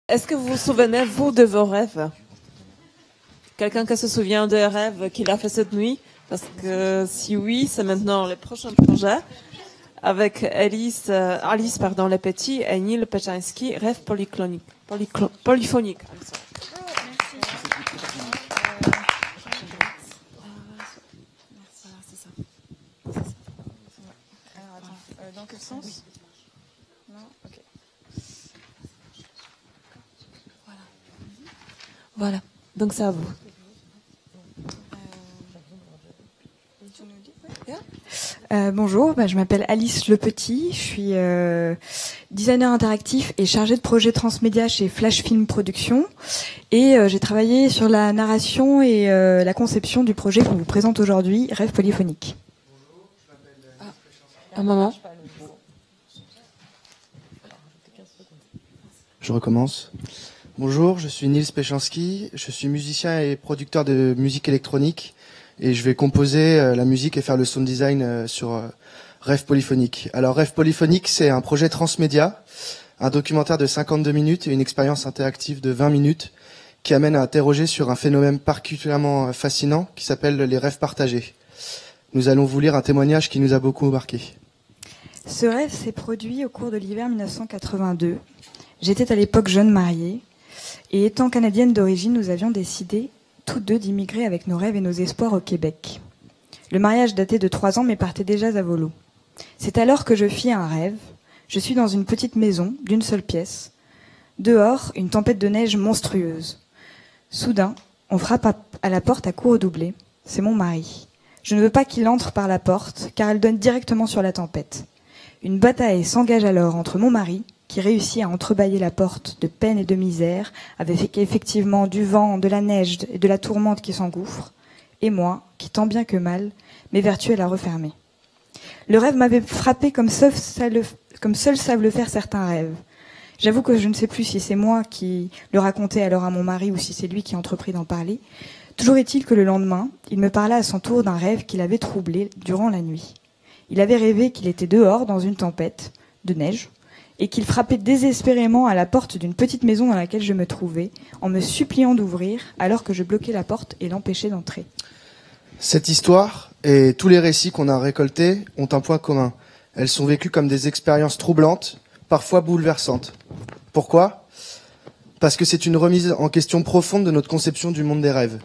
Est-ce que vous vous souvenez, vous, de vos rêves? Quelqu'un qui se souvient des rêves qu'il a fait cette nuit? Parce que si oui, c'est maintenant le prochain projet avec Alice Lepetit et Neil Pechansky, rêve polyphonique. Dans quel sens? Non, ok. Voilà. Donc c'est à vous. Bonjour, je m'appelle Alice Lepetit, je suis designer interactif et chargée de projet transmédia chez Flash Film Production et j'ai travaillé sur la narration et la conception du projet qu'on vous présente aujourd'hui, Rêve polyphonique. Un moment. Je recommence. Bonjour, je suis Neil Pechansky, je suis musicien et producteur de musique électronique et je vais composer la musique et faire le sound design sur Rêve polyphonique. Alors Rêve polyphonique, c'est un projet transmédia, un documentaire de 52 minutes et une expérience interactive de 20 minutes qui amène à interroger sur un phénomène particulièrement fascinant qui s'appelle les rêves partagés. Nous allons vous lire un témoignage qui nous a beaucoup marqué. Ce rêve s'est produit au cours de l'hiver 1982. J'étais à l'époque jeune mariée. Et étant canadienne d'origine, nous avions décidé, toutes deux, d'immigrer avec nos rêves et nos espoirs au Québec. Le mariage datait de 3 ans, mais partait déjà à volo. C'est alors que je fis un rêve. Je suis dans une petite maison, d'une seule pièce. Dehors, une tempête de neige monstrueuse. Soudain, on frappe à la porte à coups redoublés. C'est mon mari. Je ne veux pas qu'il entre par la porte, car elle donne directement sur la tempête. Une bataille s'engage alors entre mon mari, qui réussit à entrebâiller la porte de peine et de misère, avec effectivement du vent, de la neige et de la tourmente qui s'engouffre, et moi, qui tant bien que mal, m'évertue à la refermer. Le rêve m'avait frappé comme seuls savent le faire certains rêves. J'avoue que je ne sais plus si c'est moi qui le racontais alors à mon mari ou si c'est lui qui entreprit d'en parler. Toujours est-il que le lendemain, il me parla à son tour d'un rêve qui l'avait troublé durant la nuit. Il avait rêvé qu'il était dehors dans une tempête de neige, et qu'il frappait désespérément à la porte d'une petite maison dans laquelle je me trouvais, en me suppliant d'ouvrir, alors que je bloquais la porte et l'empêchais d'entrer. Cette histoire et tous les récits qu'on a récoltés ont un point commun. Elles sont vécues comme des expériences troublantes, parfois bouleversantes. Pourquoi ? Parce que c'est une remise en question profonde de notre conception du monde des rêves,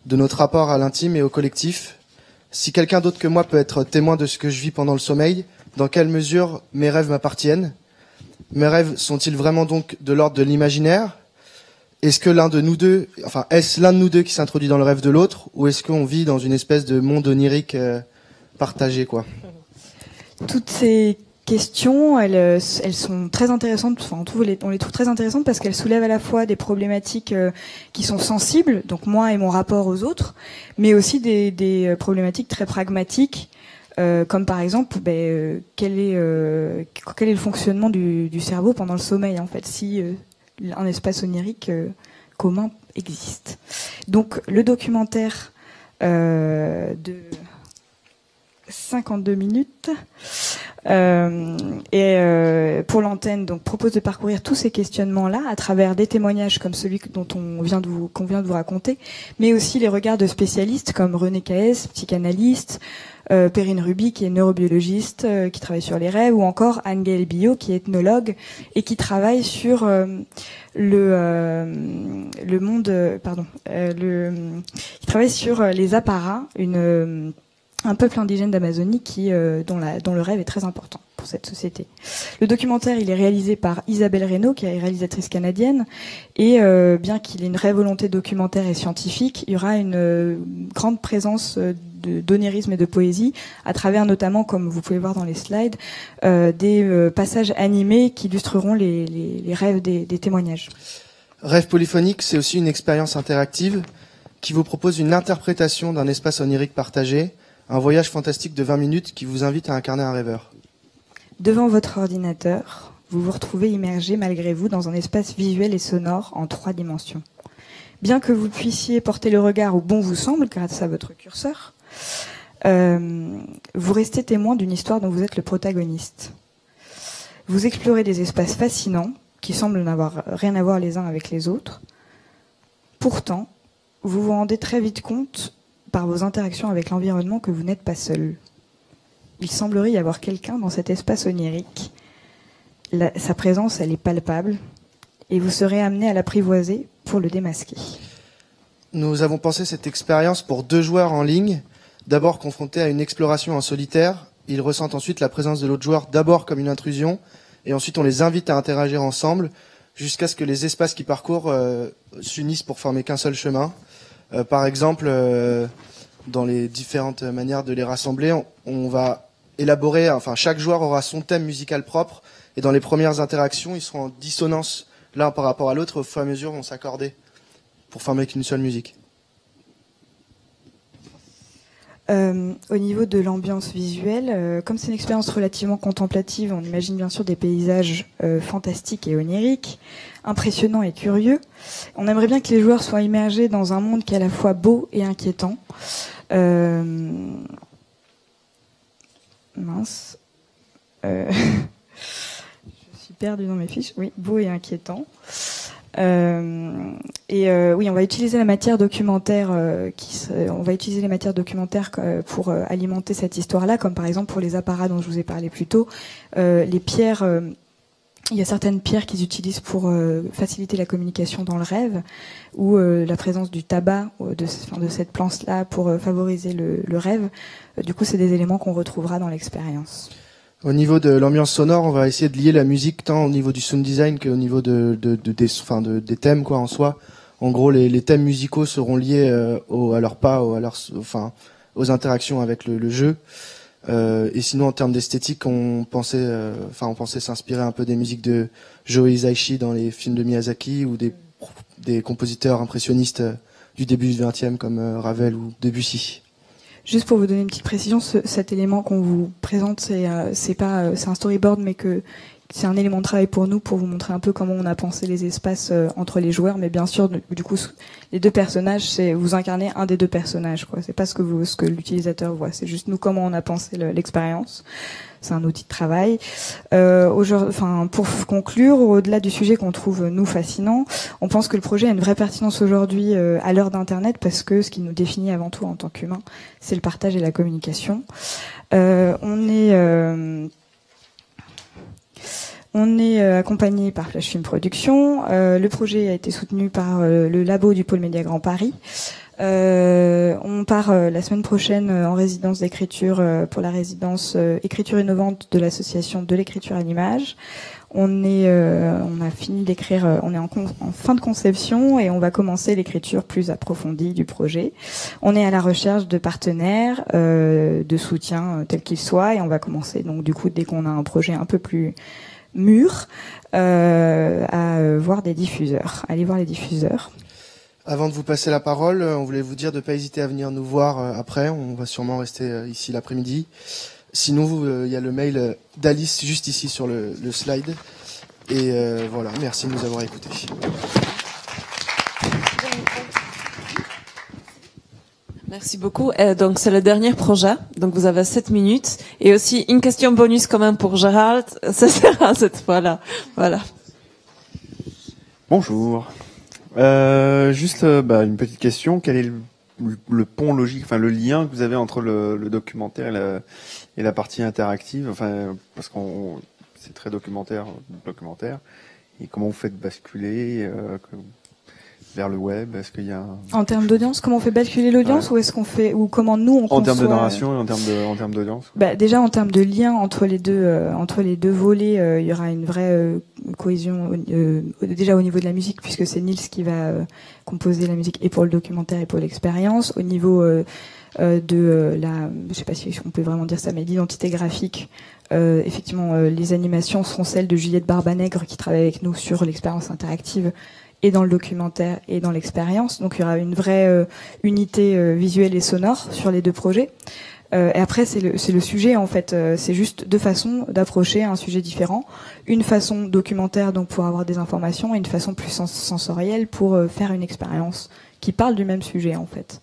de notre rapport à l'intime et au collectif. Si quelqu'un d'autre que moi peut être témoin de ce que je vis pendant le sommeil, dans quelle mesure mes rêves m'appartiennent ? Mes rêves sont-ils vraiment donc de l'ordre de l'imaginaire ? Est-ce l'un de nous deux qui s'introduit dans le rêve de l'autre, ou est-ce qu'on vit dans une espèce de monde onirique partagé, quoi ? Toutes ces questions, elles sont très intéressantes. Enfin, on les trouve très intéressantes parce qu'elles soulèvent à la fois des problématiques qui sont sensibles, donc moi et mon rapport aux autres, mais aussi des problématiques très pragmatiques. Comme par exemple, quel est le fonctionnement du cerveau pendant le sommeil, en fait, si un espace onirique commun existe. Donc, le documentaire de 52 minutes pour l'antenne, donc propose de parcourir tous ces questionnements-là à travers des témoignages comme celui qu'on vient de vous raconter, mais aussi les regards de spécialistes comme René Caès, psychanalyste, Perrine Ruby, qui est neurobiologiste, qui travaille sur les rêves, ou encore Anne-Gaëlle Billot, qui est ethnologue et qui travaille sur qui travaille sur les apparats, un peuple indigène d'Amazonie dont le rêve est très important pour cette société. Le documentaire, il est réalisé par Isabelle Reynaud, qui est réalisatrice canadienne, et bien qu'il ait une vraie volonté documentaire et scientifique, il y aura une grande présence d'onirisme et de poésie, à travers notamment, comme vous pouvez voir dans les slides, des passages animés qui illustreront les rêves des témoignages. Rêve polyphonique, c'est aussi une expérience interactive qui vous propose une interprétation d'un espace onirique partagé, un voyage fantastique de 20 minutes qui vous invite à incarner un rêveur. Devant votre ordinateur, vous vous retrouvez immergé malgré vous dans un espace visuel et sonore en 3 dimensions. Bien que vous puissiez porter le regard où bon vous semble grâce à votre curseur, vous restez témoin d'une histoire dont vous êtes le protagoniste. Vous explorez des espaces fascinants, qui semblent n'avoir rien à voir les uns avec les autres. Pourtant, vous vous rendez très vite compte, par vos interactions avec l'environnement, que vous n'êtes pas seul. Il semblerait y avoir quelqu'un dans cet espace onirique. Sa présence, elle est palpable, et vous serez amené à l'apprivoiser pour le démasquer. Nous avons pensé cette expérience pour 2 joueurs en ligne. D'abord confrontés à une exploration en solitaire, ils ressentent ensuite la présence de l'autre joueur d'abord comme une intrusion, et ensuite on les invite à interagir ensemble jusqu'à ce que les espaces qu'ils parcourent s'unissent pour former qu'un seul chemin. Par exemple, dans les différentes manières de les rassembler, on va élaborer, enfin chaque joueur aura son thème musical propre, et dans les premières interactions, ils seront en dissonance l'un par rapport à l'autre, au fur et à mesure vont s'accorder pour former qu'une seule musique. Au niveau de l'ambiance visuelle, comme c'est une expérience relativement contemplative, on imagine bien sûr des paysages fantastiques et oniriques, impressionnants et curieux. On aimerait bien que les joueurs soient immergés dans un monde qui est à la fois beau et inquiétant. Mince. Je suis perdue dans mes fiches. Oui, beau et inquiétant. Oui, on va utiliser la matière documentaire on va utiliser les matières documentaires pour alimenter cette histoire-là, comme par exemple pour les apparats dont je vous ai parlé plus tôt. Les pierres, il y a certaines pierres qu'ils utilisent pour faciliter la communication dans le rêve, ou la présence du tabac, de cette plante-là pour favoriser le rêve. Du coup, c'est des éléments qu'on retrouvera dans l'expérience. Au niveau de l'ambiance sonore, on va essayer de lier la musique tant au niveau du sound design qu'au niveau des thèmes quoi en soi. En gros, les thèmes musicaux seront liés à leurs pas, aux interactions avec le jeu. Et sinon, en termes d'esthétique, on pensait s'inspirer un peu des musiques de Joe Hisaishi dans les films de Miyazaki, ou des compositeurs impressionnistes du début du XXe comme Ravel ou Debussy. Juste pour vous donner une petite précision, cet élément qu'on vous présente, c'est un storyboard, mais que c'est un élément de travail pour nous, pour vous montrer un peu comment on a pensé les espaces entre les joueurs. Mais bien sûr, du coup, les 2 personnages, vous incarnez un des 2 personnages, quoi. C'est pas ce que l'utilisateur voit. C'est juste nous comment on a pensé l'expérience. C'est un outil de travail. Pour conclure, au-delà du sujet qu'on trouve nous fascinant, on pense que le projet a une vraie pertinence aujourd'hui à l'heure d'Internet, parce que ce qui nous définit avant tout en tant qu'humains, c'est le partage et la communication. On est accompagné par Flash Film Production. Le projet a été soutenu par le labo du Pôle Média Grand Paris. On part la semaine prochaine en résidence d'écriture pour la résidence écriture innovante de l'association de l'écriture à l'image. On a fini d'écrire, on est en fin de conception, et on va commencer l'écriture plus approfondie du projet. On est à la recherche de partenaires, de soutien tel qu'il soit, et on va commencer donc du coup dès qu'on a un projet un peu plus mûr à voir des diffuseurs, aller voir les diffuseurs. Avant de vous passer la parole, on voulait vous dire de ne pas hésiter à venir nous voir après. On va sûrement rester ici l'après-midi. Sinon, il y a le mail d'Alice juste ici sur le slide. Et voilà, merci de nous avoir écoutés. Merci beaucoup. Donc c'est le dernier projet. Donc vous avez 7 minutes. Et aussi une question bonus quand même pour Gérald. Ça sera cette fois-là. Voilà. Bonjour. Juste une petite question. Quel est le pont logique, enfin le lien que vous avez entre le documentaire et la partie interactive, enfin parce qu'on c'est très documentaire. Et comment vous faites basculer vers le web? Est-ce qu'il y a en termes d'audience, comment on fait basculer l'audience, ou est-ce qu'on fait, ou comment nous on conçoit en termes de narration et en termes d'audience? Déjà en termes de lien entre les deux volets, il y aura une vraie cohésion déjà au niveau de la musique, puisque c'est Nils qui va composer la musique et pour le documentaire et pour l'expérience. Au niveau je sais pas si on peut vraiment dire ça, mais l'identité graphique, effectivement, les animations seront celles de Juliette Barbanègre qui travaille avec nous sur l'expérience interactive et dans le documentaire et dans l'expérience. Donc il y aura une vraie unité visuelle et sonore sur les 2 projets. Et après c'est le sujet en fait. C'est juste 2 façons d'approcher un sujet différent. Une façon documentaire, donc pour avoir des informations, et une façon plus sensorielle pour faire une expérience qui parle du même sujet en fait.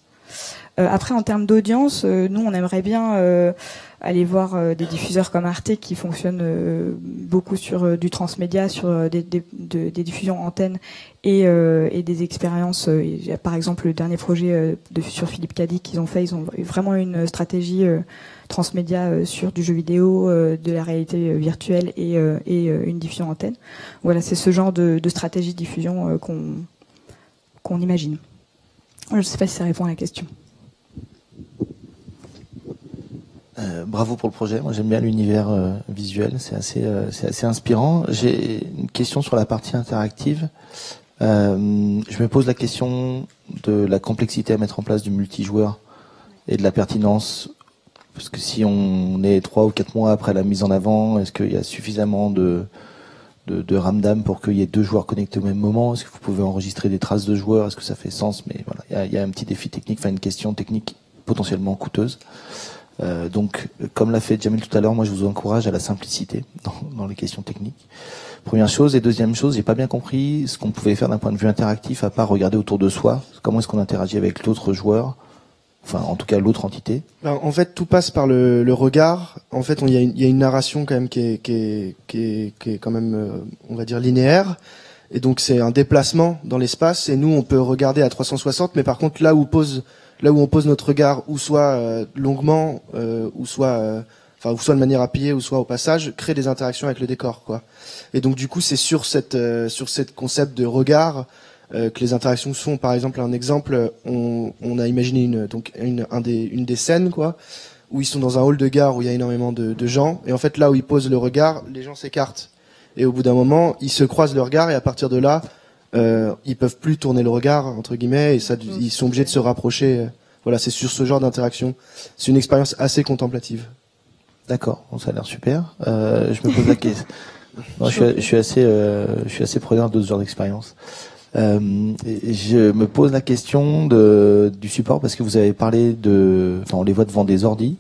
Après, en termes d'audience, nous on aimerait bien aller voir des diffuseurs comme Arte qui fonctionnent beaucoup sur du transmédia, sur des diffusions antennes et des expériences. Par exemple, le dernier projet sur Philippe Cadic qu'ils ont fait, ils ont vraiment une stratégie transmédia sur du jeu vidéo, de la réalité virtuelle et une diffusion antenne. Voilà, c'est ce genre de stratégie de diffusion qu'on imagine. Je ne sais pas si ça répond à la question. Bravo pour le projet. Moi, j'aime bien l'univers visuel. C'est assez inspirant. J'ai une question sur la partie interactive. Je me pose la question de la complexité à mettre en place du multijoueur et de la pertinence. Parce que si on est 3 ou 4 mois après la mise en avant, est-ce qu'il y a suffisamment de ramdam pour qu'il y ait 2 joueurs connectés au même moment? Est-ce que vous pouvez enregistrer des traces de joueurs? Est-ce que ça fait sens? Mais voilà, il y a un petit défi technique, enfin une question technique potentiellement coûteuse. Donc, comme l'a fait Jamil tout à l'heure, moi je vous encourage à la simplicité dans les questions techniques. Première chose. Et deuxième chose, j'ai pas bien compris ce qu'on pouvait faire d'un point de vue interactif à part regarder autour de soi. Comment est-ce qu'on interagit avec l'autre joueur? Enfin, en tout cas, l'autre entité. En fait, tout passe par le regard. En fait, il y a une narration quand même qui est quand même, on va dire, linéaire. Et donc, c'est un déplacement dans l'espace. Et nous, on peut regarder à 360, mais par contre, là où on pose notre regard, ou soit longuement, ou soit de manière appuyée, ou soit au passage, crée des interactions avec le décor, quoi. Et donc, du coup, c'est sur cette concept de regard que les interactions se font. Par exemple, un exemple, on a imaginé une des scènes, quoi, où ils sont dans un hall de gare où il y a énormément de gens, et en fait là où ils posent le regard, les gens s'écartent, et au bout d'un moment ils se croisent le regard, et à partir de là ils peuvent plus tourner le regard entre guillemets, et ça ils sont obligés de se rapprocher. Voilà, c'est sur ce genre d'interaction. C'est une expérience assez contemplative. D'accord, bon, ça a l'air super. Je me pose la question. Non, je suis assez preneur de ce genre d'expérience. Je me pose la question du support, parce que vous avez parlé on les voit devant des ordis.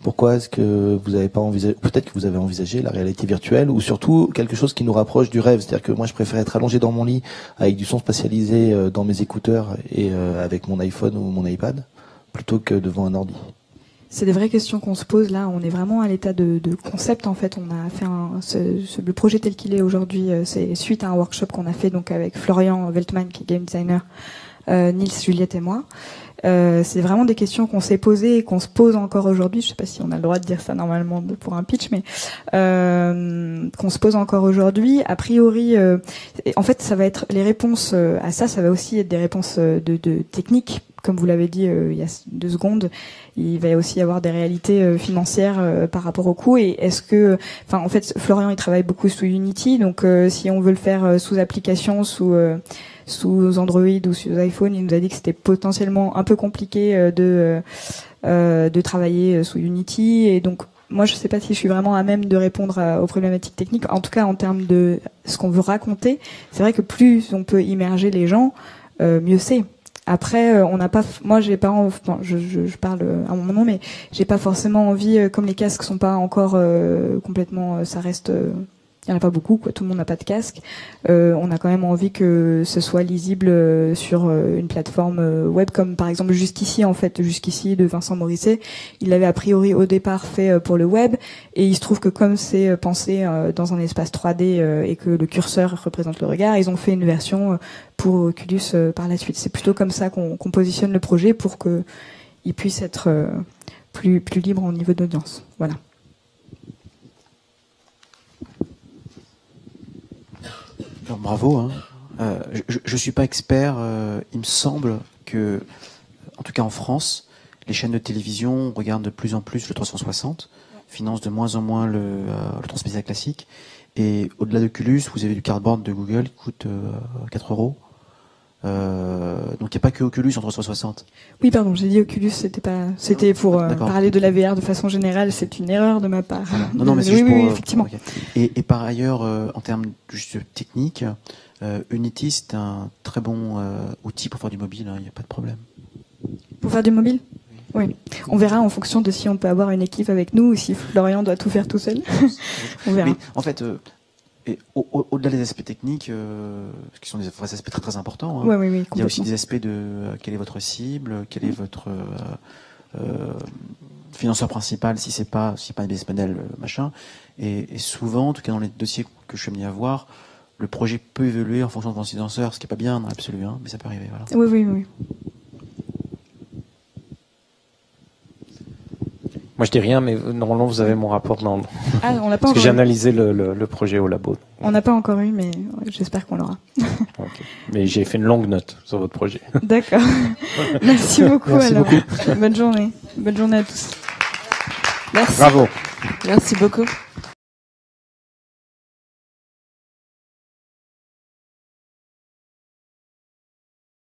Pourquoi est-ce que vous avez pas envisagé, peut-être que vous avez envisagé la réalité virtuelle, ou surtout quelque chose qui nous rapproche du rêve? C'est-à-dire que moi, je préfère être allongé dans mon lit avec du son spatialisé dans mes écouteurs et avec mon iPhone ou mon iPad, plutôt que devant un ordi. C'est des vraies questions qu'on se pose là. On est vraiment à l'état de concept en fait. On a fait le projet tel qu'il est aujourd'hui. C'est suite à un workshop qu'on a fait donc avec Florian Veltman qui est game designer, Nils, Juliette et moi. C'est vraiment des questions qu'on s'est posées et qu'on se pose encore aujourd'hui. Je sais pas si on a le droit de dire ça normalement pour un pitch, mais qu'on se pose encore aujourd'hui. A priori, en fait, ça va être les réponses à ça. Ça va aussi être des réponses de techniques. Comme vous l'avez dit il y a 2 secondes, il va aussi y avoir des réalités financières par rapport au coût. Et est-ce que, en fait, Florian il travaille beaucoup sous Unity, donc si on veut le faire sous application, sous Android ou sous iPhone, il nous a dit que c'était potentiellement un peu compliqué de travailler sous Unity. Et donc moi je sais pas si je suis vraiment à même de répondre aux problématiques techniques. En tout cas en termes de ce qu'on veut raconter, c'est vrai que plus on peut immerger les gens, mieux c'est. Après, on n'a pas. Moi, j'ai pas. Je parle à mon nom, mais j'ai pas forcément envie. Comme les casques sont pas encore complètement, ça reste. Il y en a pas beaucoup, quoi. Tout le monde n'a pas de casque. On a quand même envie que ce soit lisible sur une plateforme web, comme par exemple Jusqu'ici, en fait, Jusqu'ici de Vincent Morisset. Il l'avait a priori au départ fait pour le web, et il se trouve que comme c'est pensé dans un espace 3D et que le curseur représente le regard, ils ont fait une version pour Oculus par la suite. C'est plutôt comme ça qu'on positionne le projet pour que il puisse être plus libre au niveau d'audience. Voilà. Alors, bravo. Hein. Je suis pas expert. Il me semble que, en tout cas en France, les chaînes de télévision regardent de plus en plus le 360, financent de moins en moins le transmédia classique. Et au-delà d'Oculus, vous avez du cardboard de Google qui coûte 4 €. Donc il n'y a pas que Oculus en 360. Oui, pardon, j'ai dit Oculus, c'était pour parler de la VR de façon générale. C'est une erreur de ma part. Non, mais c'est oui, juste pour. Oui, effectivement. Okay. Et par ailleurs, en termes juste techniques, Unity c'est un très bon outil pour faire du mobile. Il n'y a pas de problème. Pour faire du mobile. Oui. On verra en fonction de si on peut avoir une équipe avec nous ou si Florian doit tout faire tout seul. On verra. Mais en fait. Et au-delà des aspects techniques, qui sont des aspects très très importants, hein, oui, il y a aussi des aspects de quelle est votre cible, quelle est votre financeur principal si c'est pas un business model machin. Et souvent, en tout cas dans les dossiers que je suis amené à voir, le projet peut évoluer en fonction de son financeur, ce qui est pas bien dans l'absolu, hein, mais ça peut arriver. Voilà. Oui. Moi, je dis rien, mais normalement, vous avez mon rapport dans. Ah, on l'a pas Parce que encore j'ai eu. analysé le projet au labo. On n'a pas encore eu, mais j'espère qu'on l'aura. Okay. Mais j'ai fait une longue note sur votre projet. D'accord. Merci beaucoup. Merci alors. beaucoup. Bonne journée. Bonne journée à tous. Merci. Bravo. Merci beaucoup.